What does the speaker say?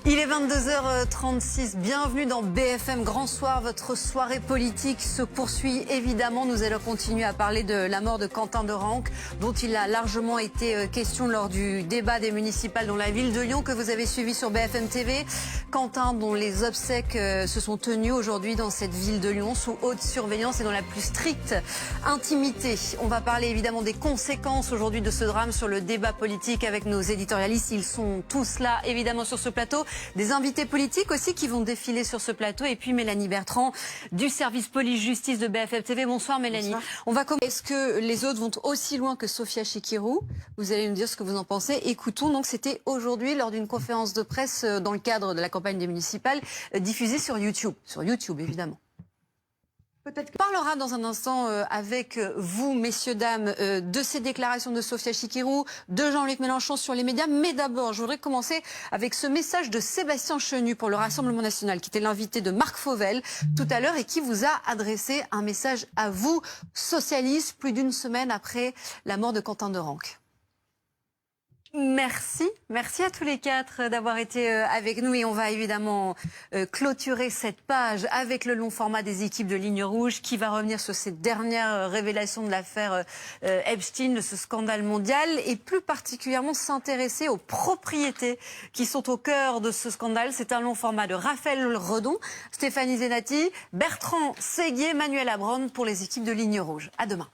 Il est 22h36, bienvenue dans BFM Grand Soir. Votre soirée politique se poursuit évidemment. Nous allons continuer à parler de la mort de Quentin Derenque, dont il a largement été question lors du débat des municipales dans la ville de Lyon que vous avez suivi sur BFM TV. Quentin, dont les obsèques se sont tenues aujourd'hui dans cette ville de Lyon sous haute surveillance et dans la plus stricte intimité. On va parler évidemment des conséquences aujourd'hui de ce drame sur le débat politique avec nos éditorialistes. Ils sont tous là évidemment sur ce plateau. Des invités politiques aussi qui vont défiler sur ce plateau. Et puis Mélanie Bertrand du service police-justice de BFM TV. Bonsoir Mélanie. Bonsoir. On va commencer. Est-ce que les autres vont aussi loin que Sophia Chikirou? Vous allez nous dire ce que vous en pensez. Écoutons, donc c'était aujourd'hui lors d'une conférence de presse dans le cadre de la campagne des municipales diffusée sur YouTube. Sur YouTube évidemment. Peut-être qu'on parlera dans un instant avec vous, messieurs, dames, de ces déclarations de Sophia Chikirou, de Jean-Luc Mélenchon sur les médias. Mais d'abord, je voudrais commencer avec ce message de Sébastien Chenu pour le Rassemblement National, qui était l'invité de Marc Fauvel tout à l'heure et qui vous a adressé un message à vous, socialistes, plus d'une semaine après la mort de Quentin Derenque. Merci à tous les quatre d'avoir été avec nous et on va évidemment clôturer cette page avec le long format des équipes de Ligne Rouge qui va revenir sur ces dernières révélations de l'affaire Epstein, de ce scandale mondial et plus particulièrement s'intéresser aux propriétés qui sont au cœur de ce scandale. C'est un long format de Raphaël Redon, Stéphanie Zenati, Bertrand Séguier, Manuel Abron pour les équipes de Ligne Rouge. À demain.